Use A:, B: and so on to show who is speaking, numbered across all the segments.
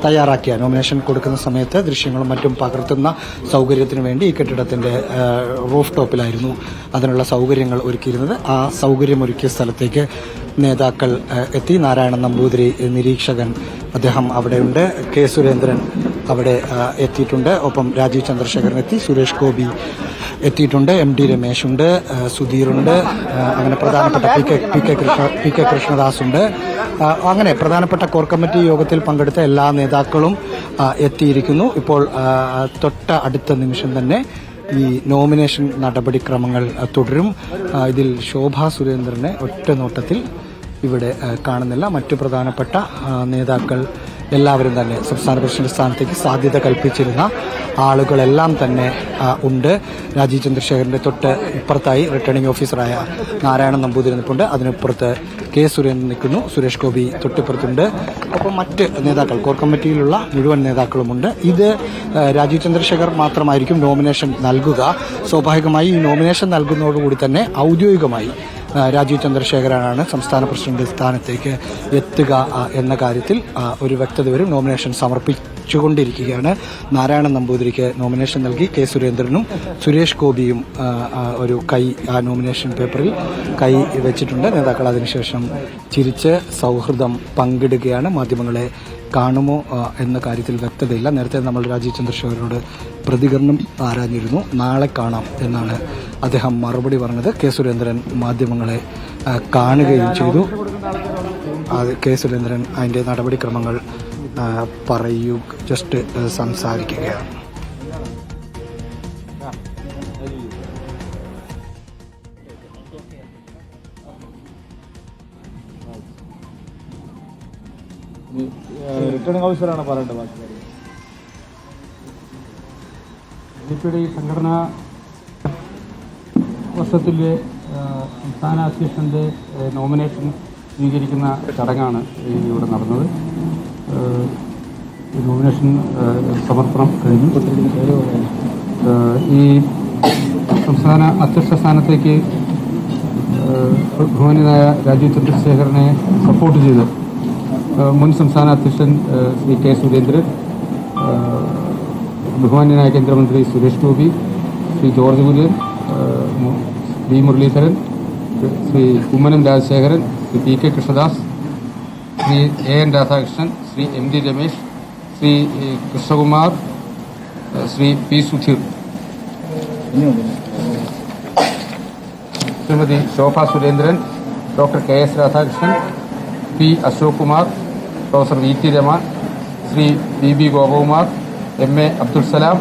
A: തയ്യാറാക്കിയ നോമിനേഷൻ കൊടുക്കുന്ന സമയത്ത് ദൃശ്യങ്ങളും മറ്റും പകർത്തുന്ന സൗകര്യത്തിന് വേണ്ടി ഈ കെട്ടിടത്തിന്റെ റൂഫ് ടോപ്പിലായിരുന്നു അതിനുള്ള സൗകര്യങ്ങൾ ഒരുക്കിയിരുന്നത്. ആ സൗകര്യമൊരുക്കിയ സ്ഥലത്തേക്ക് നേതാക്കൾ എത്തി. നാരായണൻ നമ്പൂതിരി നിരീക്ഷകൻ അദ്ദേഹം അവിടെയുണ്ട്. കെ സുരേന്ദ്രൻ അവിടെ എത്തിയിട്ടുണ്ട്. ഒപ്പം രാജീവ് ചന്ദ്രശേഖരൻ എത്തി. സുരേഷ് ഗോപി എത്തിയിട്ടുണ്ട്. MD രമേശ് ഉണ്ട്. സുധീറുണ്ട്. അങ്ങനെ പ്രധാനപ്പെട്ട പി കെ കൃഷ്ണദാസ് ഉണ്ട്. അങ്ങനെ പ്രധാനപ്പെട്ട കോർ കമ്മിറ്റി യോഗത്തിൽ പങ്കെടുത്ത എല്ലാ നേതാക്കളും എത്തിയിരിക്കുന്നു. ഇപ്പോൾ തൊട്ട അടുത്ത നിമിഷം തന്നെ ഈ നോമിനേഷൻ നടപടിക്രമങ്ങൾ തുടരും. ഇതിൽ ശോഭാ സുരേന്ദ്രനെ ഒറ്റ നോട്ടത്തിൽ ഇവിടെ കാണുന്നില്ല. മറ്റു പ്രധാനപ്പെട്ട നേതാക്കൾ എല്ലാവരും തന്നെ സംസ്ഥാന പ്രസിഡന്റ് സ്ഥാനത്തേക്ക് സാധ്യത കൽപ്പിച്ചിരുന്ന ആളുകളെല്ലാം തന്നെ ഉണ്ട്. രാജീവ് ചന്ദ്രശേഖരന്റെ തൊട്ട് ഇപ്പുറത്തായി റിട്ടേണിംഗ് ഓഫീസറായ നാരായണൻ നമ്പൂതിരി നിൽപ്പുണ്ട്. അതിനപ്പുറത്ത് കെ സുരേന്ദ്രൻ നിൽക്കുന്നു. സുരേഷ് ഗോപി തൊട്ടിപ്പുറത്തുണ്ട്. ഒപ്പം മറ്റ് നേതാക്കൾ കോർ കമ്മിറ്റിയിലുള്ള മുഴുവൻ നേതാക്കളുമുണ്ട്. ഇത് രാജീവ് ചന്ദ്രശേഖർ മാത്രമായിരിക്കും നോമിനേഷൻ നൽകുക. സ്വാഭാവികമായി ഈ നോമിനേഷൻ നൽകുന്നതോടുകൂടി തന്നെ ഔദ്യോഗികമായി രാജീവ് ചന്ദ്രശേഖരനാണ് സംസ്ഥാന പ്രസിഡന്റ് സ്ഥാനത്തേക്ക് എത്തുക എന്ന കാര്യത്തിൽ ഒരു വ്യക്തത വരും. നോമിനേഷൻ സമർപ്പിച്ചുകൊണ്ടിരിക്കുകയാണ്. നാരായണൻ നമ്പൂതിരിക്ക് നോമിനേഷൻ നൽകി. കെ സുരേന്ദ്രനും സുരേഷ് ഗോപിയും ഒരു കൈ ആ നോമിനേഷൻ പേപ്പറിൽ കൈ വെച്ചിട്ടുണ്ട്. നേതാക്കൾ അതിനുശേഷം ചിരിച്ച് സൗഹൃദം പങ്കിടുകയാണ്. മാധ്യമങ്ങളെ കാണുമോ എന്ന കാര്യത്തിൽ വ്യക്തതയില്ല. നേരത്തെ നമ്മൾ രാജീവ് ചന്ദ്രശേഖരനോട് പ്രതികരണം ആരാഞ്ഞിരുന്നു. നാളെ കാണാം എന്നാണ് അദ്ദേഹം മറുപടി പറഞ്ഞത്. കെ സുരേന്ദ്രൻ മാധ്യമങ്ങളെ കാണുകയും ചെയ്തു. കെ സുരേന്ദ്രൻ അതിൻ്റെ നടപടിക്രമങ്ങൾ ജസ്റ്റ് സംസാരിക്കുകയാണ്.
B: റിട്ടേണിംഗ് ഓഫീസറാണ് പറയേണ്ടത്.
C: ബിജെപിയുടെ ഈ സംഘടനാ വർഷത്തിലെ സംസ്ഥാന അധ്യക്ഷൻ്റെ നോമിനേഷൻ സ്വീകരിക്കുന്ന ചടങ്ങാണ് ഇവിടെ നടന്നത്. നോമിനേഷൻ സമർപ്പണം കഴിഞ്ഞു. ഈ സംസ്ഥാന അധ്യക്ഷ സ്ഥാനത്തേക്ക് ബഹുമാന്യനായ രാജീവ് ചന്ദ്രശേഖരനെ സപ്പോർട്ട് ചെയ്ത് മുൻ സംസ്ഥാന അധ്യക്ഷൻ ശ്രീ കെ സുരേന്ദ്രൻ, ബഹുമാന്യനായ കേന്ദ്രമന്ത്രി Suresh Gopi, Shri George Kurian, V Muraleedharan, Shri Kummanam Rajasekharan, Shri P K Krishnadas, Shri AN Radhakrishnan, Shri MD Ramesh, Shri Krishnakumar, Shri P Sudheer, Shrimati Shobha Surendran, doctor KS Radhakrishnan, P Ashok Kumar, professor VT Rama, Shri BB Gopakumar, MA Abdul Salam,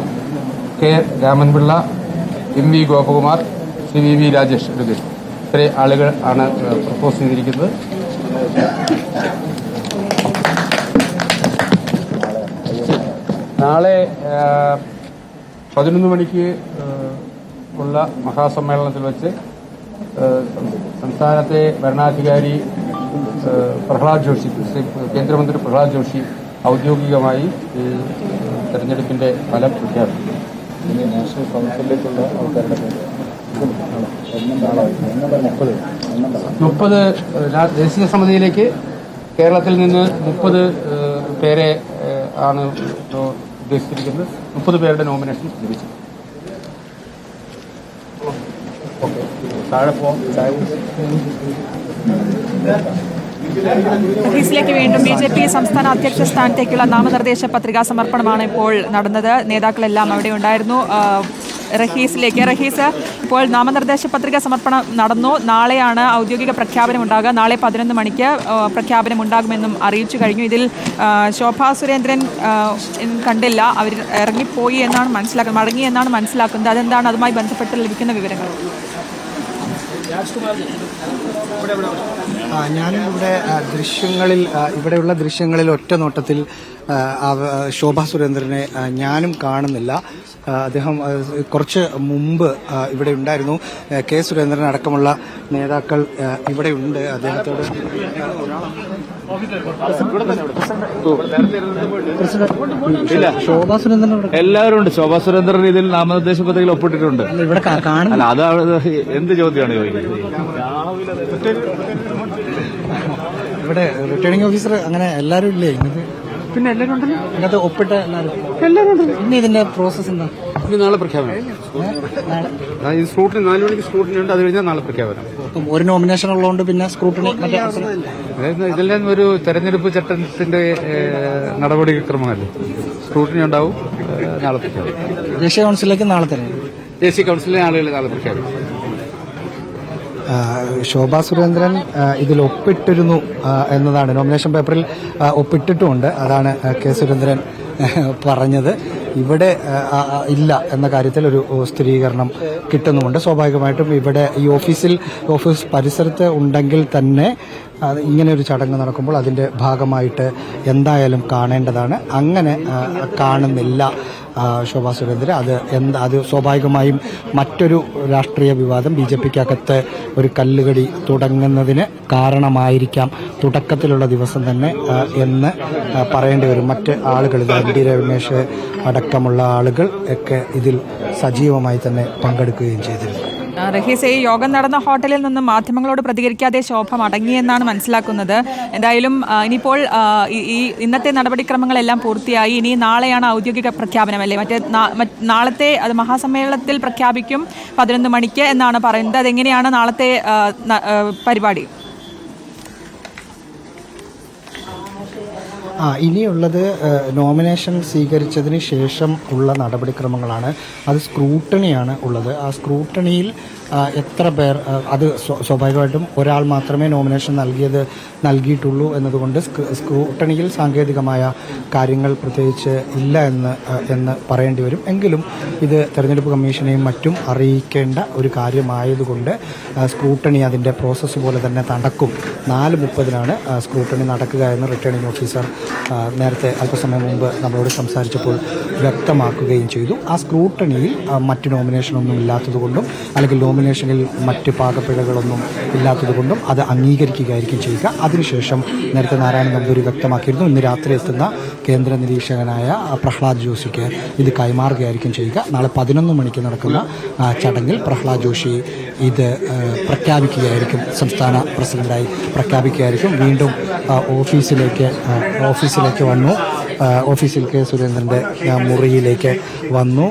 C: K Ramanpillai, MV Gopakumar, Shri VV Rajesh എടുക്കൽ ഇത്രയും ആളുകൾ ആണ് പ്രപ്പോസ് ചെയ്തിരിക്കുന്നത്. നാളെ 11 മണിക്ക് ഉള്ള മഹാസമ്മേളനത്തിൽ വെച്ച് സംസ്ഥാനത്തെ ഭരണാധികാരി പ്രഹ്ലാദ് ജോഷി, കേന്ദ്രമന്ത്രി പ്രഹ്ലാദ് ജോഷി ഔദ്യോഗികമായി ഈ തെരഞ്ഞെടുപ്പിന്റെ ഫലം പ്രഖ്യാപിക്കും.
B: നാഷണൽ കൗൺസിലേക്കുള്ള ആൾക്കാരുടെ
C: 30 ദേശീയ സമിതിയിലേക്ക് കേരളത്തിൽ നിന്ന് 30 പേരെ ആണ് ഉദ്ദേശിച്ചിരിക്കുന്നത്. 30 പേരുടെ നോമിനേഷൻ ലഭിച്ചു. താഴെ പോകാം.
D: ഓഫീസിലേക്ക് വീണ്ടും ബിജെപി സംസ്ഥാന അധ്യക്ഷ സ്ഥാനത്തേക്കുള്ള നാമനിർദ്ദേശ പത്രികാ സമർപ്പണമാണ് ഇപ്പോൾ നടന്നത്. നേതാക്കളെല്ലാം അവിടെ ഉണ്ടായിരുന്നു. റഹീസ്, ഇപ്പോൾ നാമനിർദ്ദേശ പത്രിക സമർപ്പണം നടന്നു. നാളെയാണ് ഔദ്യോഗിക പ്രഖ്യാപനം ഉണ്ടാകുക. നാളെ 11 മണിക്ക് പ്രഖ്യാപനം ഉണ്ടാകുമെന്നും അറിയിച്ചു കഴിഞ്ഞു. ഇതിൽ ശോഭാ സുരേന്ദ്രൻ കണ്ടില്ല. അവർ ഇറങ്ങിപ്പോയി എന്നാണ് മനസ്സിലാക്കുന്നത്, മടങ്ങി എന്നാണ് മനസ്സിലാക്കുന്നത്. അതെന്താണ് അതുമായി ബന്ധപ്പെട്ട് ലഭിക്കുന്ന വിവരങ്ങൾ?
A: ഞാനും ഇവിടെയുള്ള ദൃശ്യങ്ങളിൽ ഒറ്റ നോട്ടത്തിൽ ശോഭാ സുരേന്ദ്രനെ ഞാനും കാണുന്നില്ല. അദ്ദേഹം കുറച്ച് മുമ്പ് ഇവിടെ ഉണ്ടായിരുന്നു. കെ സുരേന്ദ്രൻ അടക്കമുള്ള നേതാക്കൾ ഇവിടെ ഉണ്ട്. അദ്ദേഹത്തോട് ശോഭാ സുരേന്ദ്രൻ
B: എല്ലാവരും ഉണ്ട്. ശോഭാ സുരേന്ദ്രൻ ഇതിൽ നാമനിർദ്ദേശ പത്രികയിൽ ഒപ്പിട്ടിട്ടുണ്ട്.
A: ഇവിടെ കാണുന്നില്ല.
B: അത് എന്ത് ചോദ്യമാണ് ചോദിക്കുന്നത്?
A: ഇവിടെ റിട്ടേണിംഗ് ഓഫീസർ അങ്ങനെ എല്ലാവരും ഇല്ലേ?
C: പിന്നെ എല്ലാവരും ഉണ്ടല്ലോ.
A: ഇതിനകത്ത് ഒപ്പിട്ട
C: എല്ലാവരും ഉണ്ടല്ലോ.
A: ഇനി ഇതിന്റെ പ്രോസസ് എന്താ?
C: ഇനി നാളെ പ്രഖ്യാപനം. ഈ സ്ക്രൂട്ടിനി 4 മണിക്ക് സ്ക്രൂട്ടിനി ഉണ്ട്. അത് കഴിഞ്ഞാൽ നാളെ പ്രഖ്യാപനം.
A: ഒരു നോമിനേഷൻ ഉള്ളതുകൊണ്ട് പിന്നെ സ്ക്രൂട്ടിനി
C: അതായത് ഇതെല്ലാം ഒരു തെരഞ്ഞെടുപ്പ് ചട്ടത്തിന്റെ നടപടിക്രമമല്ലേ. സ്ക്രൂട്ടിനി ഉണ്ടാവും. നാളെ പ്രഖ്യാപനം.
A: ദേശീയ കൌൺസിലേക്ക് നാളെ തന്നെ.
C: ദേശീയ കൌൺസിലിലെ ആളുകൾ നാളെ പ്രഖ്യാപിക്കും.
A: ശോഭാ സുരേന്ദ്രൻ ഇതിൽ ഒപ്പിട്ടിരുന്നു എന്നതാണ്, നോമിനേഷൻ പേപ്പറിൽ ഒപ്പിട്ടിട്ടുമുണ്ട്. അതാണ് കെ സുരേന്ദ്രൻ പറഞ്ഞത്. ഇവിടെ ഇല്ല എന്ന കാര്യത്തിൽ ഒരു സ്ഥിരീകരണം കിട്ടുന്നുമുണ്ട്. സ്വാഭാവികമായിട്ടും ഇവിടെ ഈ ഓഫീസ് പരിസരത്ത് ഉണ്ടെങ്കിൽ തന്നെ ഇങ്ങനെ ഒരു ചടങ്ങ് നടക്കുമ്പോൾ അതിൻ്റെ ഭാഗമായിട്ട് എന്തായാലും കാണേണ്ടതാണ്. അങ്ങനെ കാണുന്നില്ല ശോഭാ സുരേന്ദ്രൻ. അത് സ്വാഭാവികമായും മറ്റൊരു രാഷ്ട്രീയ വിവാദം BJPക്കകത്ത് ഒരു കല്ലുകടി തുടങ്ങുന്നതിന് കാരണമായിരിക്കാം തുടക്കത്തിലുള്ള ദിവസം തന്നെ എന്ന് പറയേണ്ടി വരും. മറ്റ് ആളുകൾ, MD രമേശ് അടക്കമുള്ള ആളുകൾ ഒക്കെ ഇതിൽ സജീവമായി തന്നെ പങ്കെടുക്കുകയും ചെയ്തിരുന്നു.
D: റഹീസ്, ഈ യോഗം നടന്ന ഹോട്ടലിൽ നിന്നും മാധ്യമങ്ങളോട് പ്രതികരിക്കാതെ ശോഭ മടങ്ങിയെന്നാണ് മനസ്സിലാക്കുന്നത്. എന്തായാലും ഇനിയിപ്പോൾ ഈ ഇന്നത്തെ നടപടിക്രമങ്ങളെല്ലാം പൂർത്തിയായി. ഇനി നാളെയാണ് ഔദ്യോഗിക പ്രഖ്യാപനമല്ലേ? നാളത്തെ അത് മഹാസമ്മേളനത്തിൽ പ്രഖ്യാപിക്കും 11 മണിക്ക് എന്നാണ് പറയുന്നത്. അതെങ്ങനെയാണ് നാളത്തെ പരിപാടി?
A: ഇനിയുള്ളത് നോമിനേഷൻ സ്വീകരിച്ചതിന് ശേഷം ഉള്ള നടപടിക്രമങ്ങളാണ്. അത് സ്ക്രൂട്ടണിയാണ് ഉള്ളത്. ആ സ്ക്രൂട്ടണിയിൽ എത്ര പേർ, അത് സ്വാഭാവികമായിട്ടും ഒരാൾ മാത്രമേ നോമിനേഷൻ നൽകിയിട്ടുള്ളൂ എന്നതുകൊണ്ട് സ്ക്രൂട്ടണിയിൽ സാങ്കേതികമായ കാര്യങ്ങൾ പ്രത്യേകിച്ച് ഇല്ല എന്ന് പറയേണ്ടി വരും. എങ്കിലും ഇത് തെരഞ്ഞെടുപ്പ് കമ്മീഷനെയും മറ്റും അറിയിക്കേണ്ട ഒരു കാര്യമായതുകൊണ്ട് സ്ക്രൂട്ടണി അതിൻ്റെ പ്രോസസ്സ് പോലെ തന്നെ നടക്കും. 4:30 സ്ക്രൂട്ടണി നടക്കുക എന്ന് റിട്ടേണിംഗ് ഓഫീസർ നേരത്തെ അല്പസമയം മുമ്പ് നമ്മളോട് സംസാരിച്ചപ്പോൾ വ്യക്തമാക്കുകയും ചെയ്തു. ആ സ്ക്രൂട്ടണിയിൽ മറ്റ് നോമിനേഷനൊന്നും ഇല്ലാത്തതുകൊണ്ടും അല്ലെങ്കിൽ നോമിനേഷനിൽ മറ്റ് പാകപ്പിഴകളൊന്നും ഇല്ലാത്തതുകൊണ്ടും അത് അംഗീകരിക്കുകയായിരിക്കും ചെയ്യുക. അതിനുശേഷം നേരത്തെ നാരായണൻ നമ്പൂരി വ്യക്തമാക്കിയിരുന്നു, ഇന്ന് രാത്രി എത്തുന്ന കേന്ദ്ര നിരീക്ഷകനായ പ്രഹ്ലാദ് ജോഷിക്ക് ഇത് കൈമാറുകയായിരിക്കും ചെയ്യുക. നാളെ 11 മണിക്ക് നടക്കുന്ന ചടങ്ങിൽ പ്രഹ്ലാദ് ജോഷി ഇത് പ്രഖ്യാപിക്കുകയായിരിക്കും, സംസ്ഥാന പ്രസിഡന്റായി പ്രഖ്യാപിക്കുകയായിരിക്കും. വീണ്ടും ഓഫീസിലേക്ക് വന്നു. ഓഫീസിൽ കെ സുരേന്ദ്രൻ്റെ മുറിയിലേക്ക് വന്നു.